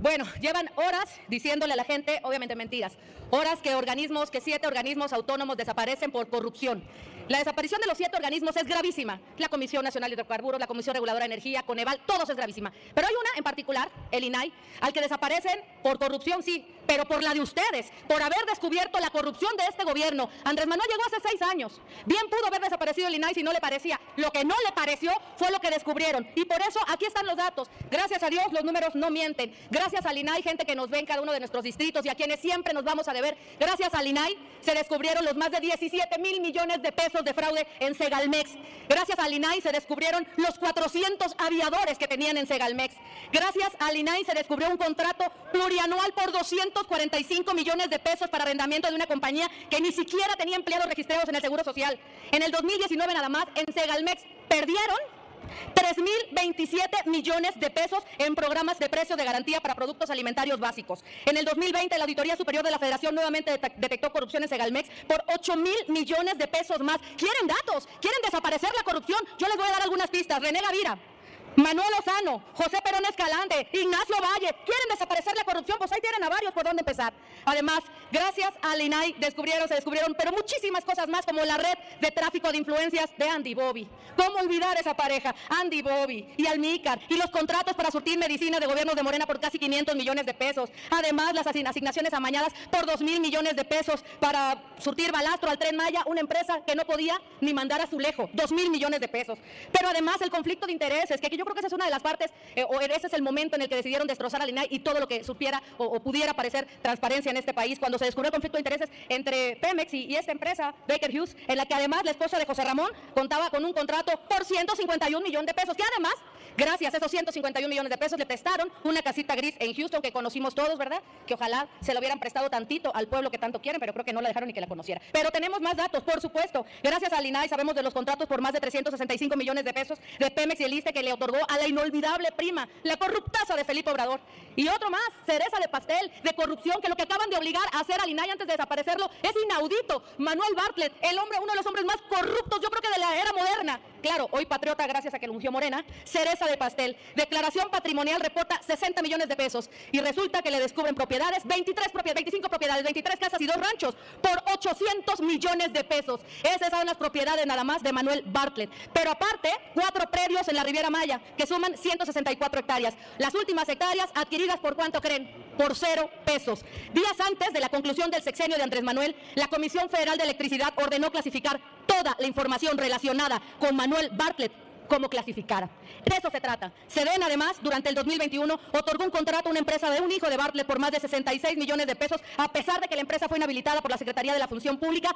Bueno, llevan horas diciéndole a la gente, obviamente mentiras, horas que 7 organismos autónomos desaparecen por corrupción. La desaparición de los 7 organismos es gravísima. La Comisión Nacional de Hidrocarburos, la Comisión Reguladora de Energía, Coneval, todos es gravísima. Pero hay una en particular, el INAI, al que desaparecen por corrupción, sí, pero por la de ustedes, por haber descubierto la corrupción de este gobierno. Andrés Manuel llegó hace 6 años. Bien pudo haber desaparecido el INAI si no le parecía. Lo que no le pareció fue lo que descubrieron. Y por eso aquí están los datos. Gracias a Dios los números no mienten. Gracias al INAI, gente que nos ve en cada uno de nuestros distritos y a quienes siempre nos vamos a deber, gracias al INAI se descubrieron los más de 17,000 millones de pesos de fraude en Segalmex. Gracias al INAI se descubrieron los 400 aviadores que tenían en Segalmex. Gracias al INAI se descubrió un contrato plurianual por 245 millones de pesos para arrendamiento de una compañía que ni siquiera tenía empleados registrados en el Seguro Social. En el 2019 nada más, en Segalmex perdieron 3,027 millones de pesos en programas de precios de garantía para productos alimentarios básicos. En el 2020, la Auditoría Superior de la Federación nuevamente detectó corrupción en Segalmex por 8,000 millones de pesos más. ¿Quieren datos? ¿Quieren desaparecer la corrupción? Yo les voy a dar algunas pistas. René Gavira, Manuel Lozano, José Perón Escalante, Ignacio Valle, ¿quieren desaparecer la corrupción? Pues ahí tienen a varios por dónde empezar. Además, gracias al INAI se descubrieron, pero muchísimas cosas más, como la red de tráfico de influencias de Andy Bobby. ¿Cómo olvidar esa pareja? Andy Bobby y Almícar, y los contratos para surtir medicinas de gobiernos de Morena por casi 500 millones de pesos. Además, las asignaciones amañadas por 2,000 millones de pesos para surtir balastro al Tren Maya, una empresa que no podía ni mandar azulejo, 2,000 millones de pesos. Pero además, el conflicto de intereses, que yo creo que esa es una de las partes, o ese es el momento en el que decidieron destrozar al INAI y todo lo que supiera o pudiera parecer transparencia en este país, cuando se descubrió el conflicto de intereses entre Pemex y esta empresa, Baker Hughes, en la que además la esposa de José Ramón contaba con un contrato por 151 millones de pesos, que además, gracias a esos 151 millones de pesos, le prestaron una casita gris en Houston que conocimos todos, ¿verdad? Que ojalá se lo hubieran prestado tantito al pueblo que tanto quieren, pero creo que no la dejaron ni que la conociera. Pero tenemos más datos, por supuesto. Gracias al INAI sabemos de los contratos por más de 365 millones de pesos de Pemex y el ISSSTE que le otorgó a la inolvidable prima, la corruptaza de Felipe Obrador. Y otro más, cereza de pastel, de corrupción, que lo que acaban de obligar a hacer al INAI antes de desaparecerlo es inaudito. Manuel Bartlett, uno de los hombres más corruptos, yo creo que de la era moderna. Claro, hoy patriota gracias a que lo ungió Morena, cereza de pastel. Declaración patrimonial reporta 60 millones de pesos y resulta que le descubren propiedades, 25 propiedades, 23 casas y 2 ranchos por 800 millones de pesos. Esas son las propiedades nada más de Manuel Bartlett. Pero aparte, 4 predios en la Riviera Maya que suman 164 hectáreas. Las últimas hectáreas adquiridas ¿por cuánto creen? Por 0 pesos. Días antes de la conclusión del sexenio de Andrés Manuel, la Comisión Federal de Electricidad ordenó clasificar toda la información relacionada con Manuel Bartlett como clasificara. De eso se trata. SEDEN, además, durante el 2021, otorgó un contrato a una empresa de un hijo de Bartlett por más de 66 millones de pesos, a pesar de que la empresa fue inhabilitada por la Secretaría de la Función Pública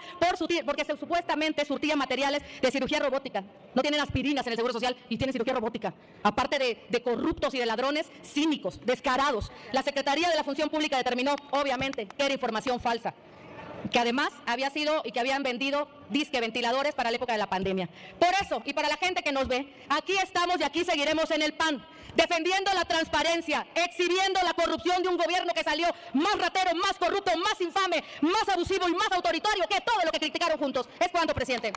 porque supuestamente surtía materiales de cirugía robótica. No tienen aspirinas en el Seguro Social y tienen cirugía robótica. Aparte de corruptos y de ladrones cínicos, descarados. La Secretaría de la Función Pública determinó, obviamente, que era información falsa, que además había sido y que habían vendido disque ventiladores para la época de la pandemia. Por eso, y para la gente que nos ve, aquí estamos y aquí seguiremos en el PAN, defendiendo la transparencia, exhibiendo la corrupción de un gobierno que salió más ratero, más corrupto, más infame, más abusivo y más autoritario que todo lo que criticaron juntos. Es cuanto, presidente.